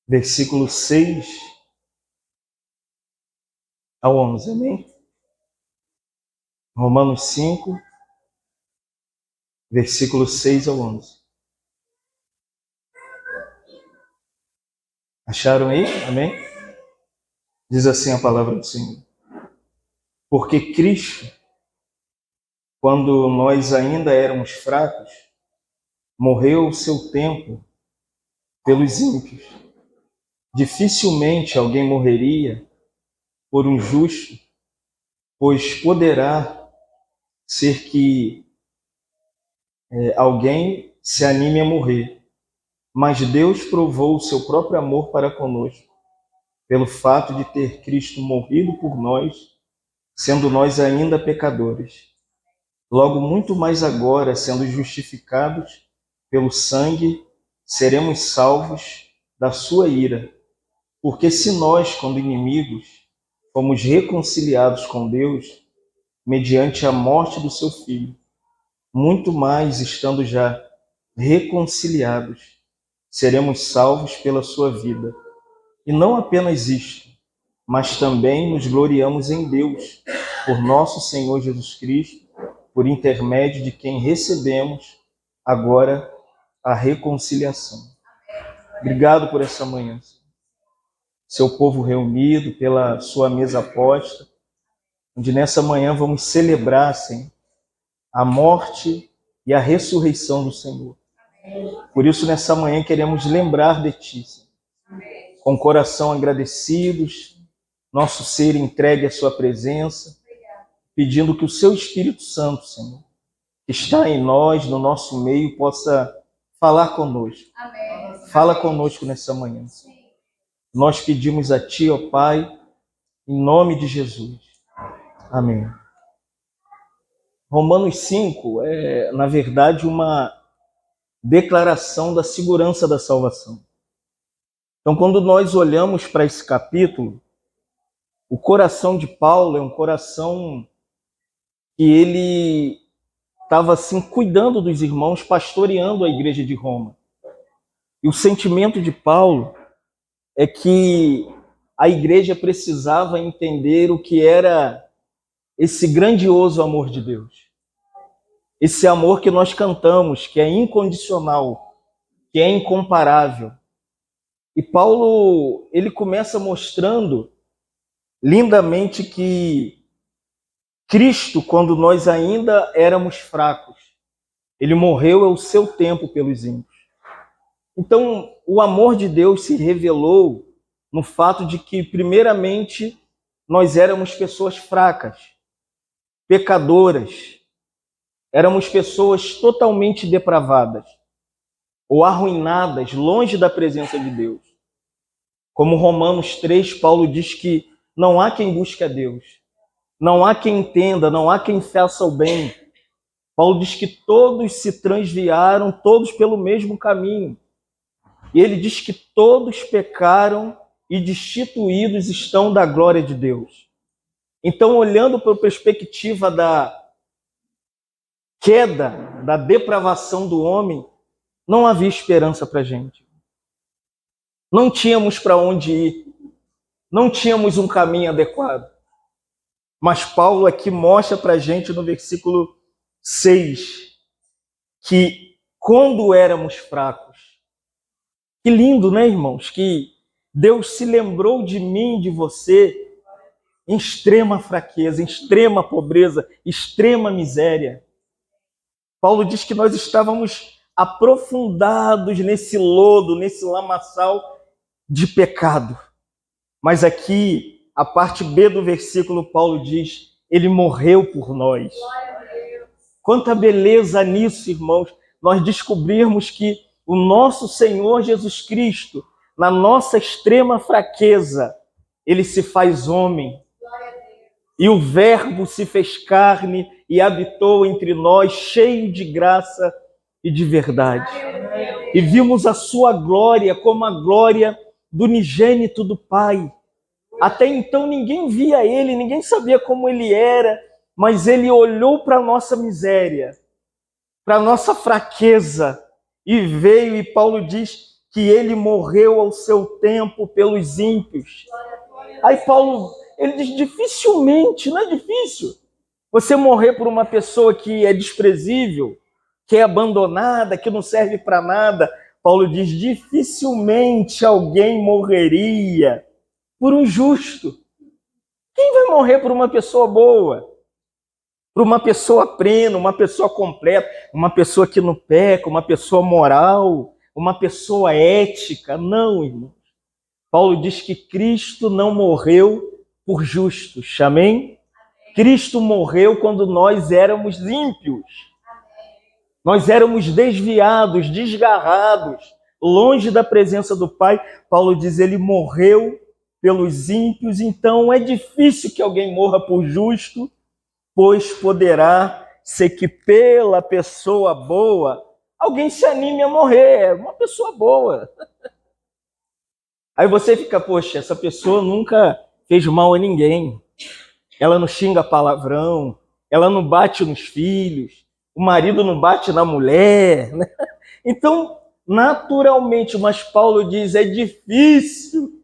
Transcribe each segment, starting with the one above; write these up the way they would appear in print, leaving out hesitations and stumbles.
versículo 6 ao 11, amém? Romanos 5, versículo 6 ao 11. Acharam aí? Amém? Diz assim a palavra do Senhor. Porque Cristo, quando nós ainda éramos fracos, morreu o seu tempo pelos ímpios. Dificilmente alguém morreria por um justo, pois poderá ser que alguém se anime a morrer. Mas Deus provou o seu próprio amor para conosco, pelo fato de ter Cristo morrido por nós, sendo nós ainda pecadores. Logo, muito mais agora, sendo justificados pelo sangue, seremos salvos da sua ira. Porque se nós, quando inimigos, fomos reconciliados com Deus, mediante a morte do seu Filho, muito mais, estando já reconciliados, seremos salvos pela sua vida. E não apenas isto, mas também nos gloriamos em Deus, por nosso Senhor Jesus Cristo, por intermédio de quem recebemos agora a reconciliação. Obrigado por essa manhã, seu povo reunido, pela sua mesa posta, onde nessa manhã vamos celebrar, Senhor, a morte e a ressurreição do Senhor. Por isso, nessa manhã, queremos lembrar de Ti, Senhor, com o coração agradecidos, nosso ser entregue à Sua presença, pedindo que o Seu Espírito Santo, Senhor, que está em nós, no nosso meio, possa falar conosco. Amém. Fala conosco nessa manhã, Senhor. Nós pedimos a Ti, ó Pai, em nome de Jesus. Amém. Romanos 5 é, na verdade, uma declaração da segurança da salvação. Então, quando nós olhamos para esse capítulo, o coração de Paulo é um coração que ele estava assim cuidando dos irmãos, pastoreando a igreja de Roma. E o sentimento de Paulo é que a igreja precisava entender o que era esse grandioso amor de Deus. Esse amor que nós cantamos, que é incondicional, que é incomparável. E Paulo, ele começa mostrando lindamente que Cristo, quando nós ainda éramos fracos, ele morreu ao seu tempo pelos ímpios. Então, o amor de Deus se revelou no fato de que, primeiramente, nós éramos pessoas fracas, pecadoras, éramos pessoas totalmente depravadas ou arruinadas, longe da presença de Deus. Como Romanos 3, Paulo diz que não há quem busque a Deus, não há quem entenda, não há quem faça o bem. Paulo diz que todos se transviaram, todos pelo mesmo caminho. E ele diz que todos pecaram e destituídos estão da glória de Deus. Então, olhando para a perspectiva da queda, da depravação do homem, não havia esperança para a gente. Não tínhamos para onde ir. Não tínhamos um caminho adequado. Mas Paulo aqui mostra para a gente no versículo 6 que quando éramos fracos, que lindo, né, irmãos? Que Deus se lembrou de mim, de você, em extrema fraqueza, em extrema pobreza, extrema miséria. Paulo diz que nós estávamos aprofundados nesse lodo, nesse lamaçal de pecado. Mas aqui, a parte B do versículo, Paulo diz, ele morreu por nós. Quanta beleza nisso, irmãos, nós descobrirmos que o nosso Senhor Jesus Cristo, na nossa extrema fraqueza, ele se faz homem. E o Verbo se fez carne e habitou entre nós, cheio de graça e de verdade. E vimos a sua glória como a glória do unigênito do Pai. Até então ninguém via ele, ninguém sabia como ele era, mas ele olhou para a nossa miséria, para a nossa fraqueza, e veio, e Paulo diz que ele morreu ao seu tempo pelos ímpios. Aí Paulo, ele diz, dificilmente, não é difícil você morrer por uma pessoa que é desprezível, que é abandonada, que não serve para nada. Paulo diz, dificilmente alguém morreria por um justo. Quem vai morrer por uma pessoa boa? Por uma pessoa plena, uma pessoa completa, uma pessoa que não peca, uma pessoa moral, uma pessoa ética? Não, irmãos. Paulo diz que Cristo não morreu por justos, amém? Cristo morreu quando nós éramos ímpios. Nós éramos desviados, desgarrados, longe da presença do Pai. Paulo diz, ele morreu pelos ímpios, então é difícil que alguém morra por justo, pois poderá ser que pela pessoa boa alguém se anime a morrer, uma pessoa boa. Aí você fica, poxa, essa pessoa nunca fez mal a ninguém, ela não xinga palavrão, ela não bate nos filhos, o marido não bate na mulher, né? Então, naturalmente, mas Paulo diz, é difícil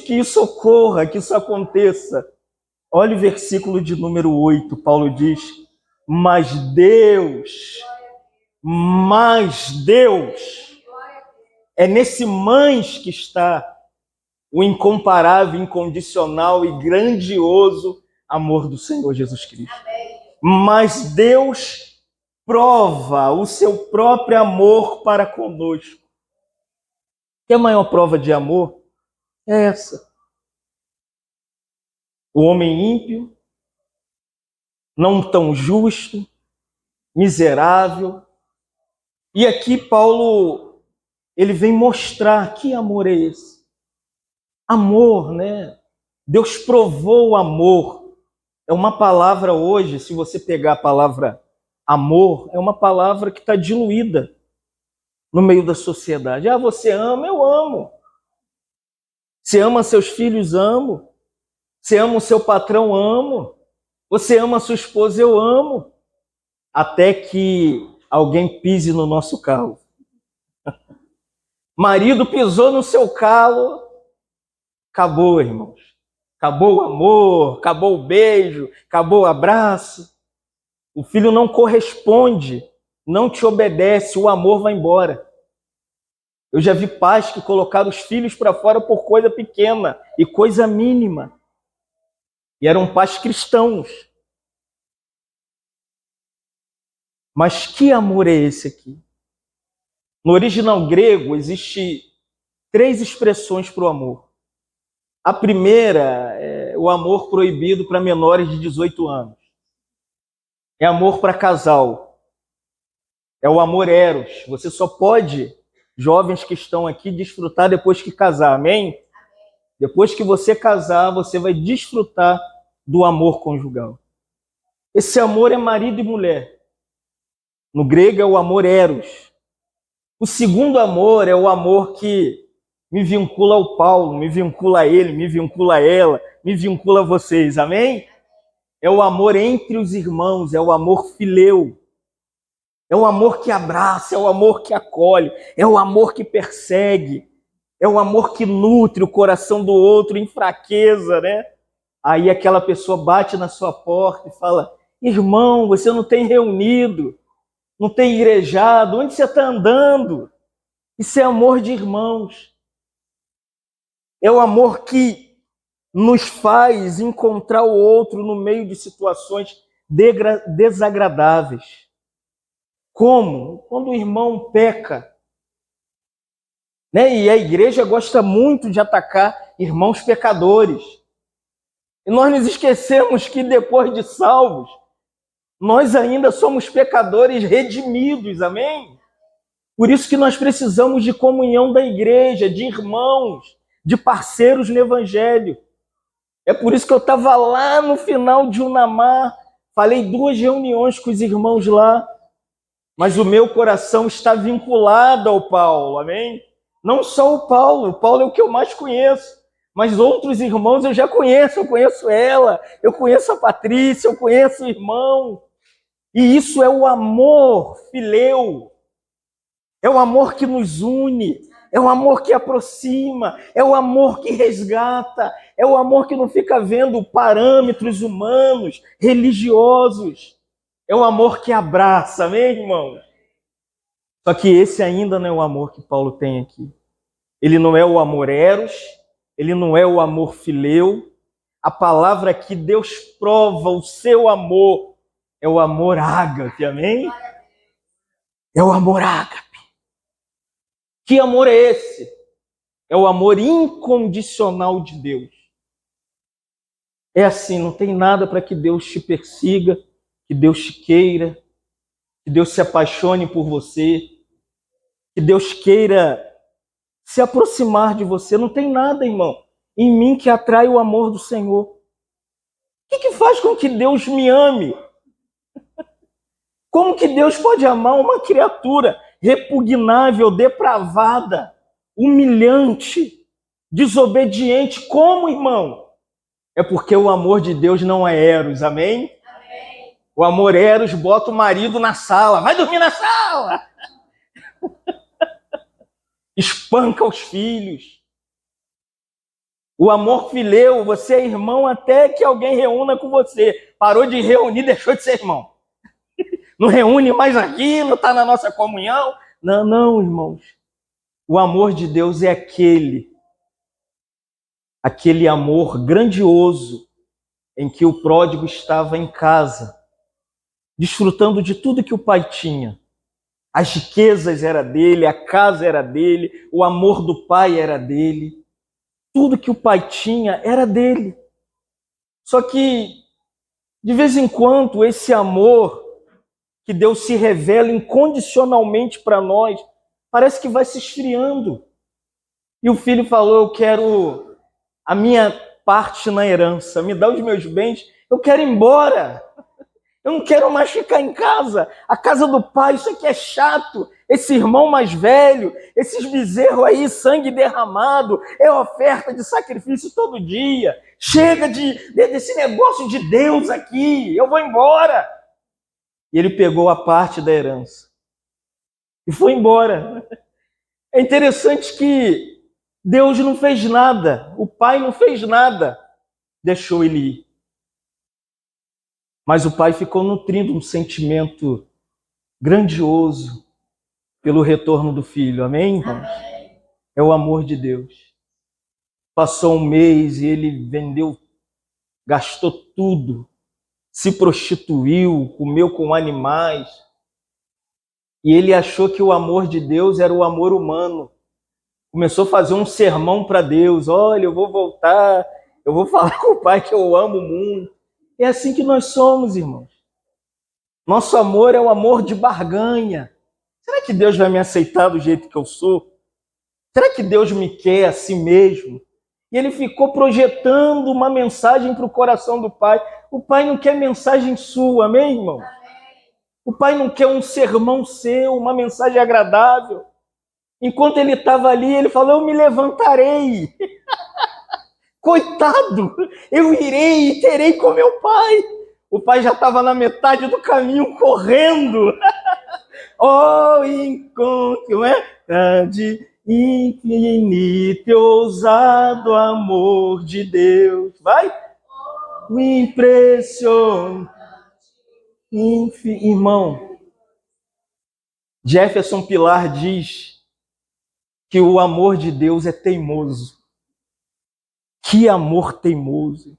que isso ocorra, que isso aconteça. Olha o versículo de número 8, Paulo diz, mas Deus, é nesse mas que está o incomparável, incondicional e grandioso amor do Senhor Jesus Cristo. Mas Deus prova o seu próprio amor para conosco. Que a maior prova de amor é essa. O homem ímpio, não tão justo, miserável. E aqui Paulo, ele vem mostrar que amor é esse. Amor, né? Deus provou o amor. É uma palavra hoje, se você pegar a palavra amor, é uma palavra que está diluída no meio da sociedade. Ah, você ama? Eu amo. Você ama seus filhos? Amo. Você ama o seu patrão? Amo. Você ama a sua esposa? Eu amo. Até que alguém pise no nosso calo. Marido pisou no seu calo, acabou, irmãos. Acabou o amor, acabou o beijo, acabou o abraço. O filho não corresponde, não te obedece, o amor vai embora. Eu já vi pais que colocaram os filhos para fora por coisa pequena e coisa mínima. E eram pais cristãos. Mas que amor é esse aqui? No original grego, existe 3 expressões para o amor. A primeira é o amor proibido para menores de 18 anos. É amor para casal. É o amor eros. Você só pode, jovens que estão aqui, desfrutar depois que casar, amém? Depois que você casar, você vai desfrutar do amor conjugal. Esse amor é marido e mulher. No grego é o amor eros. O segundo amor é o amor que me vincula ao Paulo, me vincula a ele, me vincula a ela, me vincula a vocês, amém? É o amor entre os irmãos, é o amor fileu. É o amor que abraça, é o amor que acolhe, é o amor que persegue, é o amor que nutre o coração do outro em fraqueza, né? Aí aquela pessoa bate na sua porta e fala, irmão, você não tem reunido, não tem igrejado, onde você está andando? Isso é amor de irmãos. É o amor que nos faz encontrar o outro no meio de situações desagradáveis. Como? Quando o irmão peca. Né? E a igreja gosta muito de atacar irmãos pecadores. E nós nos esquecemos que depois de salvos, nós ainda somos pecadores redimidos, amém? Por isso que nós precisamos de comunhão da igreja, de irmãos, de parceiros no evangelho. É por isso que eu estava lá no final de Unamar, falei 2 reuniões com os irmãos lá, mas o meu coração está vinculado ao Paulo, amém? Não só o Paulo é o que eu mais conheço, mas outros irmãos eu já conheço, eu conheço ela, eu conheço a Patrícia, eu conheço o irmão. E isso é o amor fileu. É o amor que nos une, é o amor que aproxima, é o amor que resgata, é o amor que não fica vendo parâmetros humanos, religiosos. É o amor que abraça, amém, irmão? Só que esse ainda não é o amor que Paulo tem aqui. Ele não é o amor eros, ele não é o amor fileu. A palavra que Deus prova o seu amor é o amor ágape, amém? É o amor ágape. Que amor é esse? É o amor incondicional de Deus. É assim, não tem nada para que Deus te persiga, que Deus te queira, que Deus se apaixone por você, que Deus queira se aproximar de você. Não tem nada, irmão, em mim que atrai o amor do Senhor. O que faz com que Deus me ame? Como que Deus pode amar uma criatura repugnável, depravada, humilhante, desobediente? Como, irmão? É porque o amor de Deus não é eros, amém? Amém. O amor eros bota o marido na sala, vai dormir na sala! Espanca os filhos. O amor fileu, você é irmão até que alguém reúna com você. Parou de reunir, deixou de ser irmão. Não reúne mais aqui, não está na nossa comunhão. Não, não, irmãos. O amor de Deus é aquele amor grandioso em que o pródigo estava em casa, desfrutando de tudo que o pai tinha. As riquezas era dele, a casa era dele, o amor do pai era dele. Tudo que o pai tinha era dele. Só que, de vez em quando, esse amor que Deus se revela incondicionalmente para nós, parece que vai se esfriando. E o filho falou, eu quero a minha parte na herança, me dá os meus bens, eu quero ir embora. Eu não quero mais ficar em casa. A casa do pai, isso aqui é chato. Esse irmão mais velho, esses bezerros aí, sangue derramado, é oferta de sacrifício todo dia. Chega desse negócio de Deus aqui, eu vou embora. E ele pegou a parte da herança e foi embora. É interessante que Deus não fez nada, o pai não fez nada, deixou ele ir. Mas o pai ficou nutrindo um sentimento grandioso pelo retorno do filho, amém, irmãos? É o amor de Deus. Passou um mês e ele vendeu, gastou tudo, se prostituiu, comeu com animais. E ele achou que o amor de Deus era o amor humano. Começou a fazer um sermão para Deus. Olha, eu vou voltar, eu vou falar com o pai que eu amo muito. É assim que nós somos, irmãos. Nosso amor é o amor de barganha. Será que Deus vai me aceitar do jeito que eu sou? Será que Deus me quer assim mesmo? E ele ficou projetando uma mensagem para o coração do pai. O pai não quer mensagem sua, amém, irmão? O pai não quer um sermão seu, uma mensagem agradável. Enquanto ele estava ali, ele falou, eu me levantarei. Coitado, eu irei e terei com meu pai. O pai já estava na metade do caminho, correndo. Oh, encontro, de infinito e ousado amor de Deus. Vai? O impressionante. Irmão, Jefferson Pilar diz que o amor de Deus é teimoso. Que amor teimoso.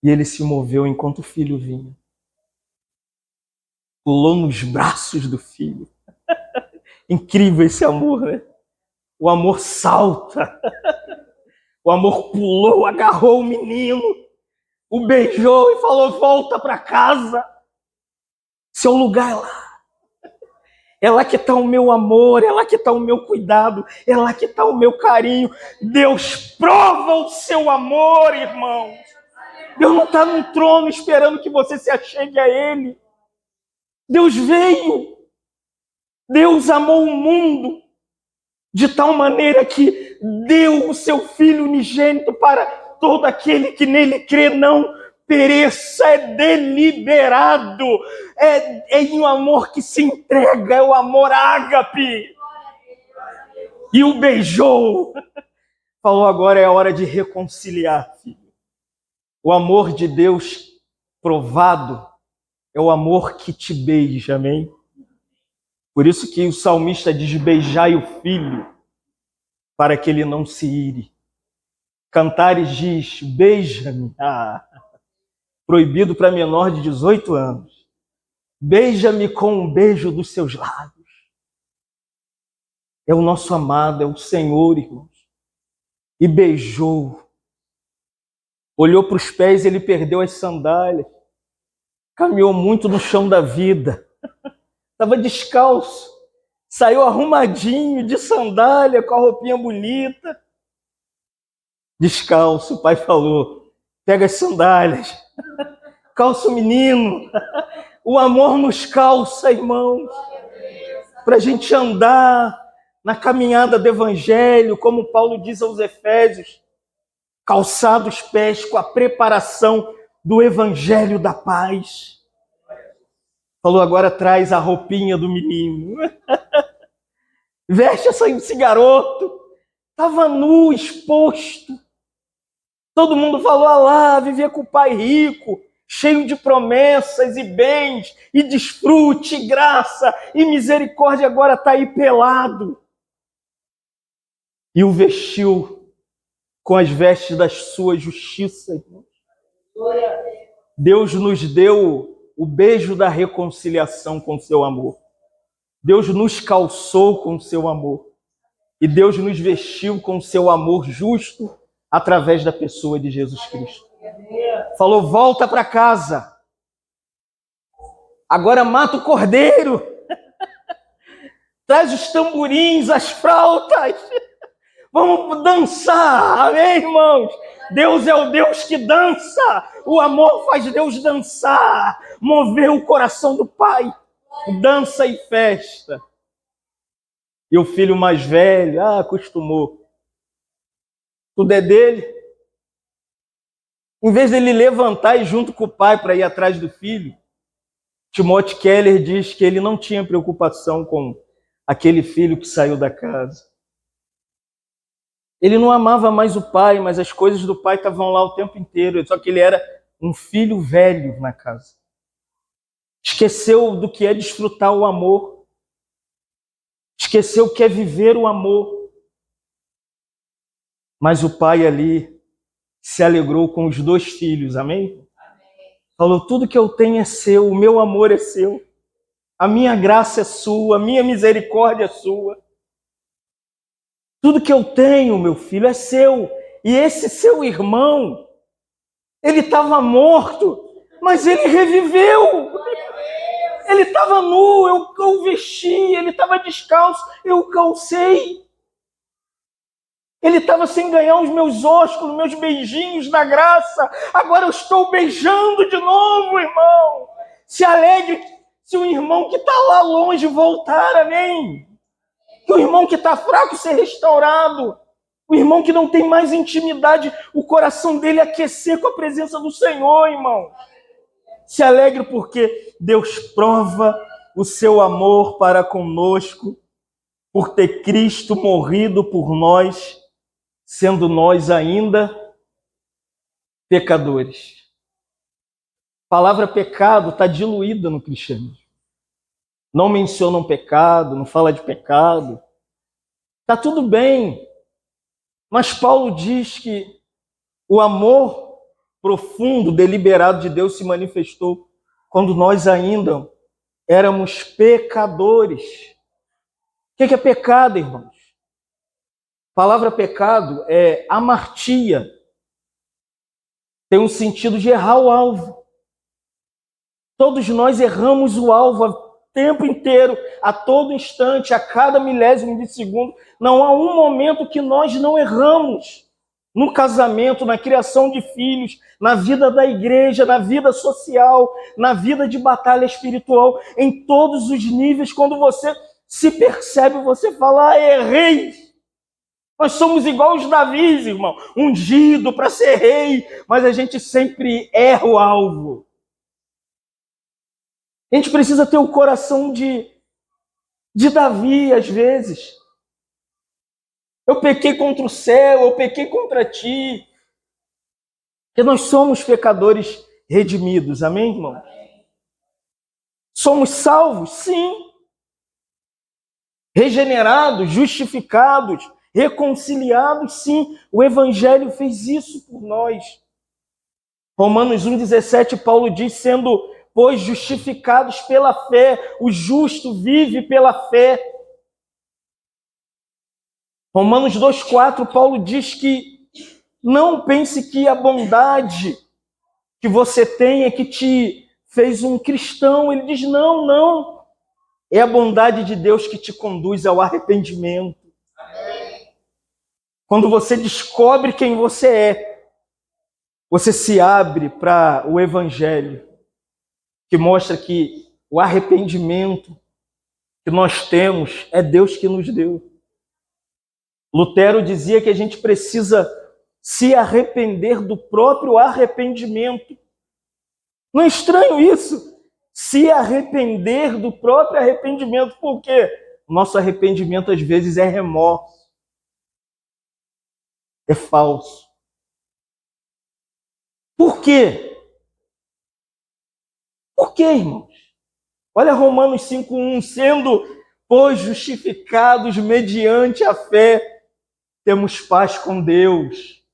E ele se moveu enquanto o filho vinha. Pulou nos braços do filho. Incrível esse amor, né? O amor salta. O amor pulou, agarrou o menino, o beijou e falou, volta para casa. Seu lugar é lá. É lá que está o meu amor, é lá que está o meu cuidado, é lá que está o meu carinho. Deus prova o seu amor, irmãos. Deus não está num trono esperando que você se achegue a Ele. Deus veio. Deus amou o mundo de tal maneira que deu o seu Filho unigênito para todo aquele que nele crê, não pereça, é deliberado, é em um amor que se entrega, é o amor ágape. E o beijou. Falou, agora é a hora de reconciliar, filho. O amor de Deus provado é o amor que te beija, amém? Por isso que o salmista diz, beijai o filho, para que ele não se ire. Cantares diz, beija-me. Proibido para menor de 18 anos. Beija-me com um beijo dos seus lábios. É o nosso amado, é o Senhor, irmãos. E beijou. Olhou para os pés, ele perdeu as sandálias. Caminhou muito no chão da vida. Estava descalço. Saiu arrumadinho, de sandália, com a roupinha bonita. Descalço, o pai falou, pega as sandálias. Calça o menino. O amor nos calça, irmãos. Para a gente andar na caminhada do Evangelho, como Paulo diz aos Efésios, calçar os pés com a preparação do Evangelho da paz. Falou, agora traz a roupinha do menino. Veste esse garoto. Estava nu, exposto. Todo mundo falou, lá, vivia com o pai rico, cheio de promessas e bens, e desfrute, e graça, e misericórdia, agora está aí pelado. E o vestiu com as vestes da sua justiça, irmãos. Deus nos deu o beijo da reconciliação com o seu amor. Deus nos calçou com o seu amor. E Deus nos vestiu com o seu amor justo através da pessoa de Jesus Cristo. Falou, volta para casa. Agora mata o cordeiro. Traz os tamborins, as flautas. Vamos dançar, amém, irmãos? Deus é o Deus que dança. O amor faz Deus dançar, mover o coração do Pai. Dança e festa. E o filho mais velho, acostumou. Tudo é dele. Em vez dele levantar e ir junto com o pai para ir atrás do filho, Timothy Keller diz que ele não tinha preocupação com aquele filho que saiu da casa. Ele não amava mais o pai, mas as coisas do pai estavam lá o tempo inteiro. Só que ele era um filho velho na casa. Esqueceu do que é desfrutar o amor. Esqueceu o que é viver o amor. Mas o pai ali se alegrou com os 2 filhos, amém? Falou, tudo que eu tenho é seu, o meu amor é seu. A minha graça é sua, a minha misericórdia é sua. Tudo que eu tenho, meu filho, é seu. E esse seu irmão, ele estava morto, mas ele reviveu. Ele estava nu, eu o vesti, ele estava descalço, eu o calcei. Ele estava sem ganhar os meus ósculos, meus beijinhos da graça. Agora eu estou beijando de novo, irmão. Se alegre se o irmão que está lá longe voltar, amém? Que o irmão que está fraco ser restaurado. O irmão que não tem mais intimidade, o coração dele aquecer com a presença do Senhor, irmão. Se alegre porque Deus prova o seu amor para conosco, por ter Cristo morrido por nós, sendo nós ainda pecadores. A palavra pecado está diluída no cristianismo. Não mencionam pecado, não fala de pecado. Está tudo bem. Mas Paulo diz que o amor profundo, deliberado de Deus se manifestou quando nós ainda éramos pecadores. O que é pecado, irmãos? A palavra pecado é amartia. Tem um sentido de errar o alvo. Todos nós erramos o alvo o tempo inteiro, a todo instante, a cada milésimo de segundo. Não há um momento que nós não erramos. No casamento, na criação de filhos, na vida da igreja, na vida social, na vida de batalha espiritual, em todos os níveis, quando você se percebe, você fala, errei. Nós somos igual os Davis, irmão, ungido para ser rei, mas a gente sempre erra o alvo. A gente precisa ter o coração de Davi, às vezes. Eu pequei contra o céu, eu pequei contra ti. Porque nós somos pecadores redimidos, amém, irmão? Somos salvos, sim. Regenerados, justificados, reconciliados, sim. O Evangelho fez isso por nós. Romanos 1,17, Paulo diz, sendo, pois, justificados pela fé, o justo vive pela fé. Romanos 2,4, Paulo diz que não pense que a bondade que você tem é que te fez um cristão. Ele diz, não, não. É a bondade de Deus que te conduz ao arrependimento. Quando você descobre quem você é, você se abre para o Evangelho, que mostra que o arrependimento que nós temos é Deus que nos deu. Lutero dizia que a gente precisa se arrepender do próprio arrependimento. Não é estranho isso? Se arrepender do próprio arrependimento. Por quê? O nosso arrependimento às vezes é remorso. É falso. Por quê? Por quê, irmãos? Olha Romanos 5,1, sendo, pois, justificados mediante a fé, temos paz com Deus.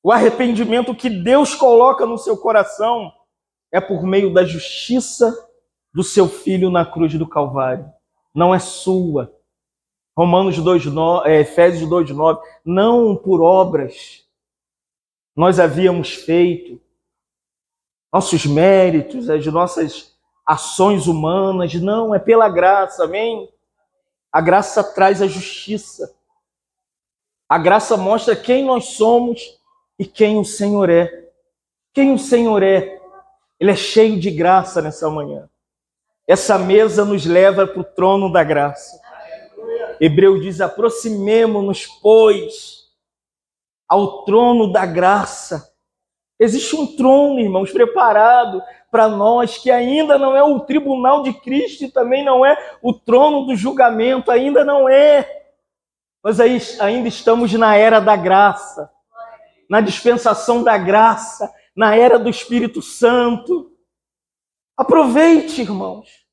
O arrependimento que Deus coloca no seu coração é por meio da justiça do seu Filho na cruz do Calvário. Não é sua. Efésios 2,9, não por obras nós havíamos feito, nossos méritos, as nossas ações humanas, não, é pela graça, amém? A graça traz a justiça. A graça mostra quem nós somos e quem o Senhor é. Quem o Senhor é? Ele é cheio de graça nessa manhã. Essa mesa nos leva para o trono da graça. Hebreu diz, aproximemo-nos, pois, ao trono da graça. Existe um trono, irmãos, preparado para nós, que ainda não é o tribunal de Cristo e também não é o trono do julgamento, ainda não é. Nós ainda estamos na era da graça, na dispensação da graça, na era do Espírito Santo. Aproveite, irmãos.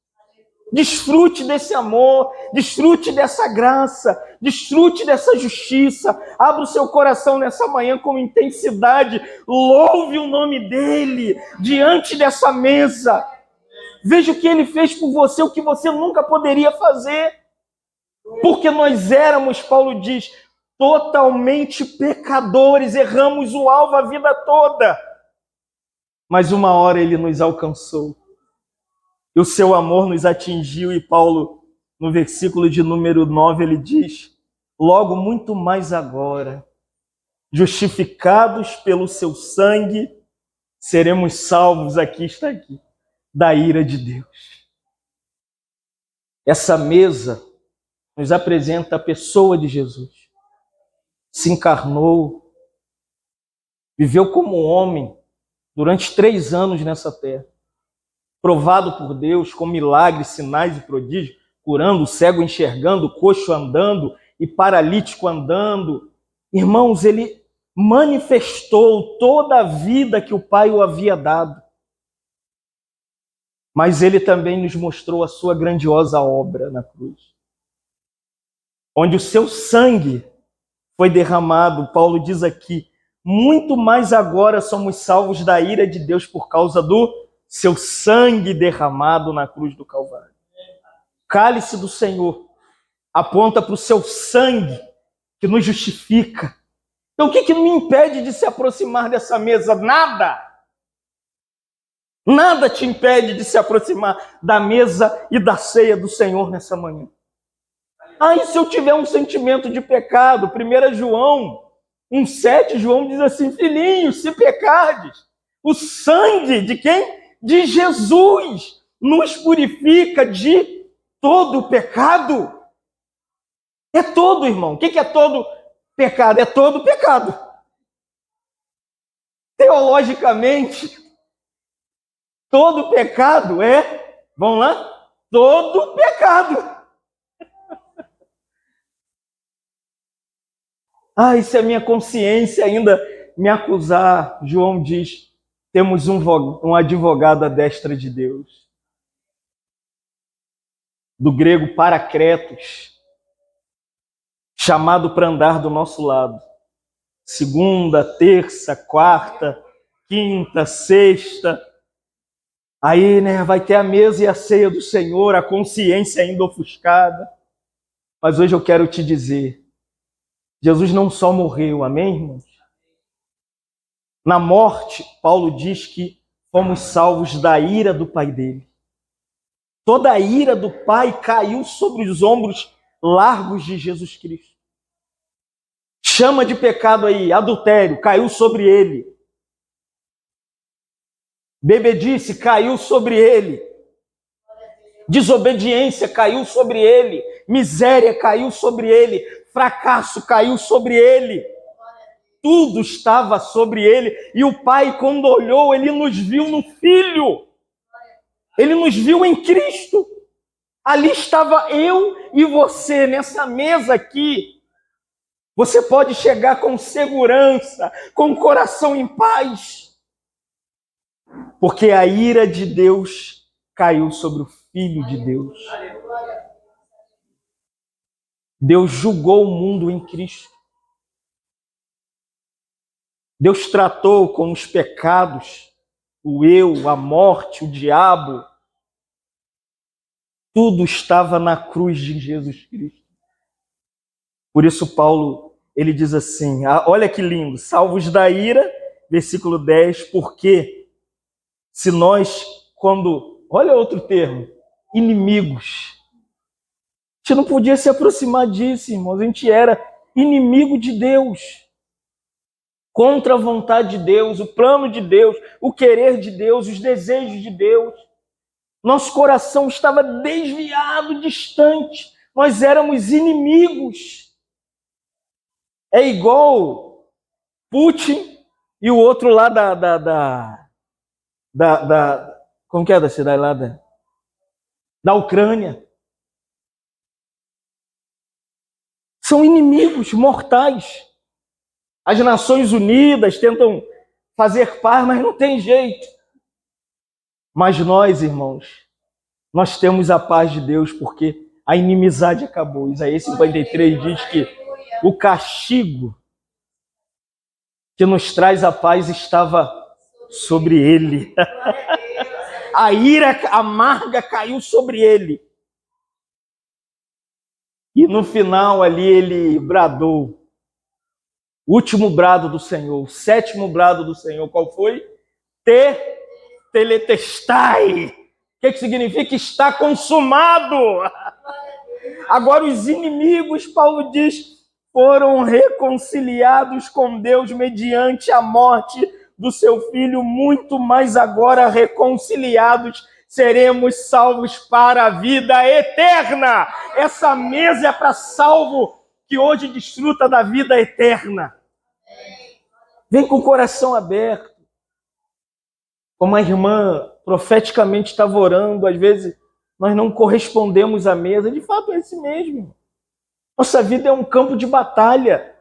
Desfrute desse amor, desfrute dessa graça, desfrute dessa justiça. Abra o seu coração nessa manhã com intensidade. Louve o nome dele diante dessa mesa. Veja o que ele fez por você, o que você nunca poderia fazer. Porque nós éramos, Paulo diz, totalmente pecadores, erramos o alvo a vida toda. Mas uma hora ele nos alcançou. E o seu amor nos atingiu, e Paulo, no versículo de número 9, ele diz, logo muito mais agora, justificados pelo seu sangue, seremos salvos, aqui está aqui, da ira de Deus. Essa mesa nos apresenta a pessoa de Jesus. Se encarnou, viveu como homem durante 3 anos nessa terra. Provado por Deus com milagres, sinais e prodígios, curando o cego enxergando, coxo andando e paralítico andando. Irmãos, ele manifestou toda a vida que o Pai o havia dado. Mas ele também nos mostrou a sua grandiosa obra na cruz, onde o seu sangue foi derramado. Paulo diz aqui, muito mais agora somos salvos da ira de Deus por causa do seu sangue derramado na cruz do Calvário. O cálice do Senhor aponta para o seu sangue que nos justifica. Então o que me impede de se aproximar dessa mesa? Nada! Nada te impede de se aproximar da mesa e da ceia do Senhor nessa manhã. E se eu tiver um sentimento de pecado? 1 João 1,7, João diz assim, filhinhos, se pecardes, o sangue de quem? De Jesus nos purifica de todo o pecado. É todo, irmão. O que é todo? Pecado é todo pecado. Teologicamente, todo pecado é, vamos lá, todo pecado. E se a minha consciência ainda me acusar, João diz, temos um advogado à destra de Deus. Do grego parakletos, chamado para andar do nosso lado. Segunda, terça, quarta, quinta, sexta. Aí, vai ter a mesa e a ceia do Senhor, a consciência ainda ofuscada. Mas hoje eu quero te dizer, Jesus não só morreu, amém, irmãos? Na morte, Paulo diz que fomos salvos da ira do Pai dele. Toda a ira do Pai caiu sobre os ombros largos de Jesus Cristo. Chama de pecado aí, adultério, caiu sobre ele. Bebedice, caiu sobre ele. Desobediência, caiu sobre ele. Miséria, caiu sobre ele. Fracasso, caiu sobre ele. Tudo estava sobre ele. E o Pai, quando olhou, ele nos viu no Filho. Ele nos viu em Cristo. Ali estava eu e você, nessa mesa aqui. Você pode chegar com segurança, com o coração em paz. Porque a ira de Deus caiu sobre o Filho de Deus. Deus julgou o mundo em Cristo. Deus tratou com os pecados, o eu, a morte, o diabo. Tudo estava na cruz de Jesus Cristo. Por isso Paulo, ele diz assim, olha que lindo, salvos da ira, versículo 10, porque se nós, olha outro termo, inimigos, a gente não podia se aproximar disso, irmãos, a gente era inimigo de Deus, contra a vontade de Deus, o plano de Deus, o querer de Deus, os desejos de Deus. Nosso coração estava desviado, distante. Nós éramos inimigos. É igual Putin e o outro lá como que é da cidade lá da Ucrânia. São inimigos mortais. As Nações Unidas tentam fazer paz, mas não tem jeito. Mas nós, irmãos, nós temos a paz de Deus porque a inimizade acabou. Isaías 53 diz que o castigo que nos traz a paz estava sobre ele. A ira amarga caiu sobre ele. E no final ali ele bradou. O último brado do Senhor, o sétimo brado do Senhor, qual foi? Teletestai. O que significa? Está consumado. Agora os inimigos, Paulo diz, foram reconciliados com Deus mediante a morte do seu Filho, muito mais agora reconciliados, seremos salvos para a vida eterna. Essa mesa é para salvo que hoje desfruta da vida eterna. Vem com o coração aberto. Como a irmã profeticamente estava orando, às vezes nós não correspondemos à mesa. De fato é esse mesmo. Nossa vida é um campo de batalha.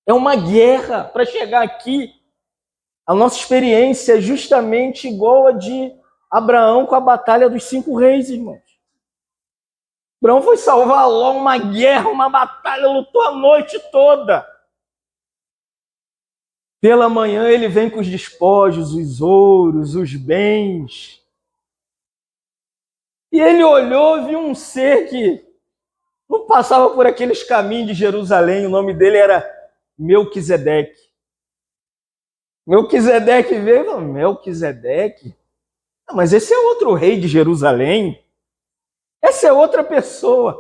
É uma guerra para chegar aqui. A nossa experiência é justamente igual a de Abraão com a batalha dos 5 reis, irmãos. Abraão foi salvar Ló, uma guerra, uma batalha, lutou a noite toda. Pela manhã ele vem com os despojos, os ouros, os bens. E ele olhou, viu um ser que não passava por aqueles caminhos de Jerusalém, o nome dele era Melquisedeque. Melquisedeque veio e falou, Melquisedeque? Mas esse é outro rei de Jerusalém. Essa é outra pessoa.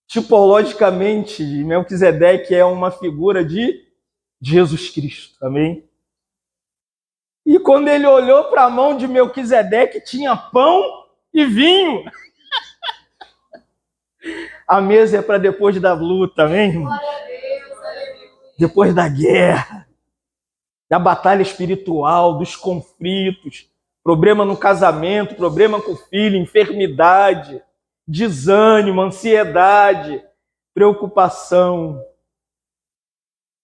Tipologicamente, Melquisedeque é uma figura de Jesus Cristo, amém? E quando ele olhou para a mão de Melquisedeque, tinha pão e vinho. A mesa é para depois da luta, amém, irmãos? depois da guerra, da batalha espiritual, dos conflitos, problema no casamento, problema com o filho, enfermidade, desânimo, ansiedade, preocupação.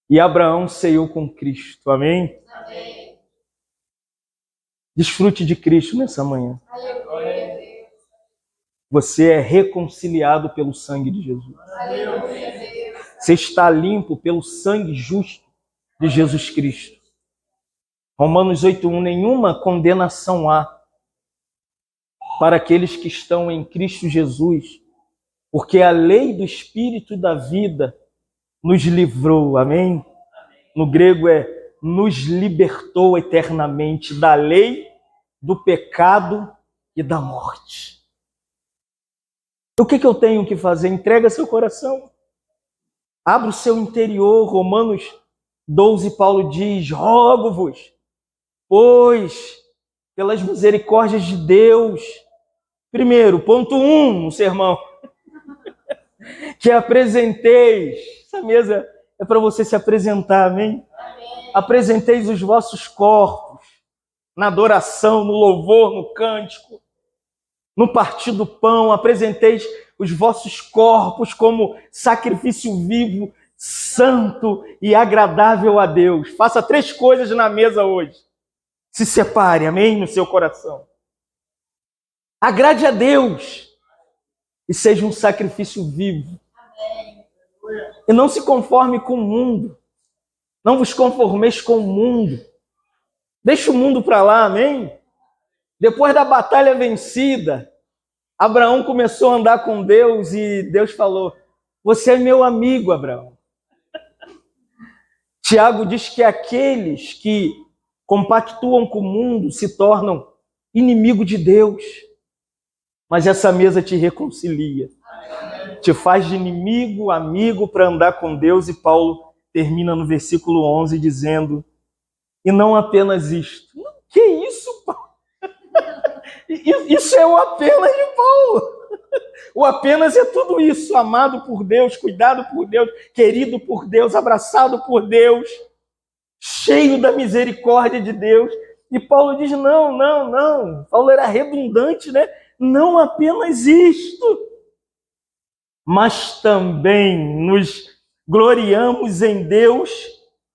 E Abraão ceiou com Cristo, amém? Amém. Desfrute de Cristo nessa manhã. Aleluia. Você é reconciliado pelo sangue de Jesus. Aleluia. Você está limpo pelo sangue justo de Jesus Cristo. Romanos 8:1, nenhuma condenação há para aqueles que estão em Cristo Jesus, porque a lei do Espírito da vida nos livrou, amém? No grego é nos libertou eternamente da lei, do pecado e da morte. O que eu tenho que fazer? Entrega seu coração. Abra o seu interior. Romanos 12, Paulo diz, rogo-vos, pois, pelas misericórdias de Deus. Primeiro, ponto 1 no sermão, que apresenteis. Essa mesa é para você se apresentar, amém? Amém. Apresenteis os vossos corpos na adoração, no louvor, no cântico, no partir do pão. Apresenteis os vossos corpos como sacrifício vivo, santo e agradável a Deus. Faça 3 coisas na mesa hoje. Se separe, amém, no seu coração. Agrade a Deus e seja um sacrifício vivo. Amém. E não se conforme com o mundo. Não vos conformeis com o mundo. Deixa o mundo para lá, amém? Depois da batalha vencida, Abraão começou a andar com Deus e Deus falou, você é meu amigo, Abraão. Tiago diz que aqueles que compactuam com o mundo se tornam inimigo de Deus. Mas essa mesa te reconcilia. Te faz de inimigo, amigo para andar com Deus. E Paulo termina no versículo 11 dizendo, e não apenas isto. Que isso, Paulo? Isso é o apenas de Paulo. O apenas é tudo isso, amado por Deus, cuidado por Deus, querido por Deus, abraçado por Deus, cheio da misericórdia de Deus. E Paulo diz, não. Paulo era redundante, né? Não apenas isto, mas também nos gloriamos em Deus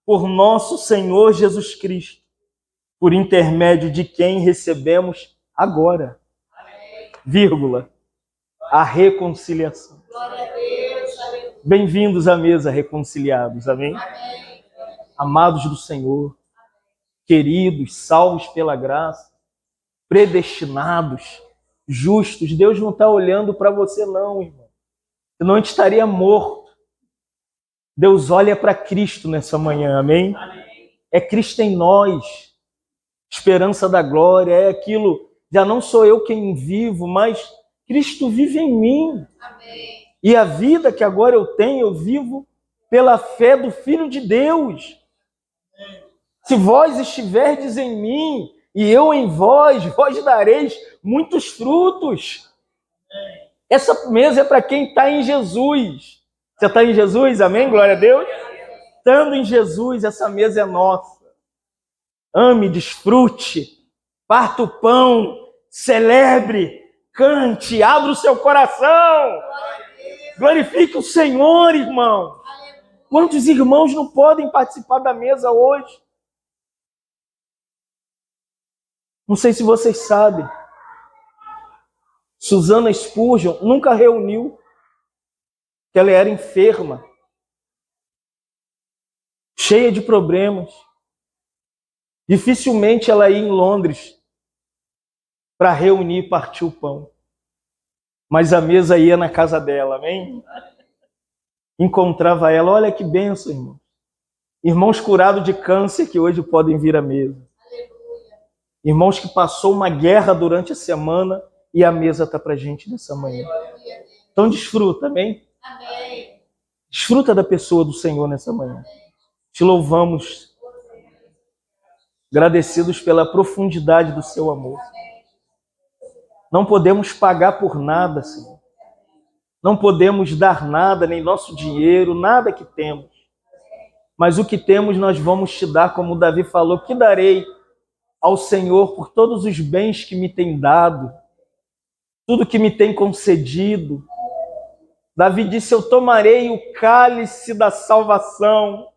por nosso Senhor Jesus Cristo, por intermédio de quem recebemos agora, vírgula, a reconciliação. Glória a Deus. Bem-vindos à mesa, reconciliados, amém? Amém. Amados do Senhor, queridos, salvos pela graça, predestinados, justos. Deus não está olhando para você não, irmão. Senão a gente estaria morto. Deus olha para Cristo nessa manhã, amém? Amém? É Cristo em nós, esperança da glória, é aquilo, já não sou eu quem vivo, mas Cristo vive em mim. Amém. E a vida que agora eu tenho, eu vivo pela fé do Filho de Deus. Amém. Se vós estiverdes em mim e eu em vós, vós dareis muitos frutos. Amém. Essa mesa é para quem está em Jesus. Você está em Jesus? Amém? Glória a Deus. Estando em Jesus, essa mesa é nossa. Ame, desfrute, parta o pão, celebre, cante, abra o seu coração. Glorifique o Senhor, irmão. Quantos irmãos não podem participar da mesa hoje? Não sei se vocês sabem. Susana Spurgeon nunca reuniu, que ela era enferma, cheia de problemas. Dificilmente ela ia em Londres para reunir e partir o pão. Mas a mesa ia na casa dela, amém? Encontrava ela, olha que bênção, irmão. Irmãos curados de câncer que hoje podem vir à mesa. Aleluia. Irmãos que passou uma guerra durante a semana e a mesa está para a gente nessa manhã. Aleluia. Então desfruta, amém? Amém. Desfruta da pessoa do Senhor nessa manhã. Amém. Te louvamos, agradecidos pela profundidade do seu amor. Não podemos pagar por nada, Senhor. Não podemos dar nada, nem nosso dinheiro, nada que temos. mas o que temos nós vamos te dar, como Davi falou, que darei ao Senhor por todos os bens que me tem dado, tudo que me tem concedido. Davi disse, eu tomarei o cálice da salvação.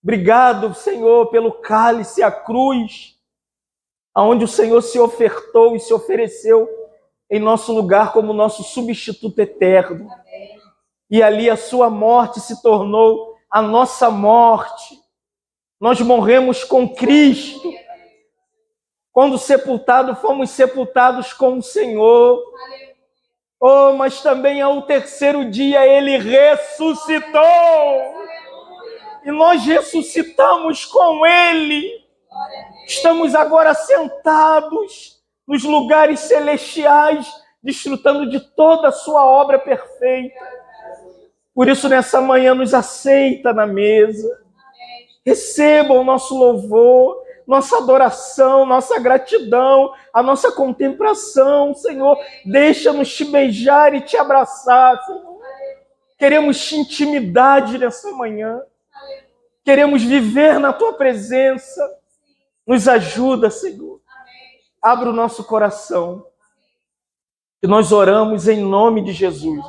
Obrigado, Senhor, pelo cálice, a cruz, aonde o Senhor se ofertou e se ofereceu em nosso lugar como nosso substituto eterno. E ali a sua morte se tornou a nossa morte. Nós morremos com Cristo. Quando sepultados, fomos sepultados com o Senhor. Oh, mas também ao terceiro dia Ele ressuscitou. E nós ressuscitamos com Ele. Estamos agora sentados nos lugares celestiais, desfrutando de toda a sua obra perfeita. Por isso, nessa manhã, nos aceita na mesa. Recebam o nosso louvor, nossa adoração, nossa gratidão, a nossa contemplação, Senhor. Deixa-nos te beijar e te abraçar, Senhor. Queremos intimidade nessa manhã. Queremos viver na tua presença. Nos ajuda, Senhor. Abra o nosso coração. Que nós oramos em nome de Jesus.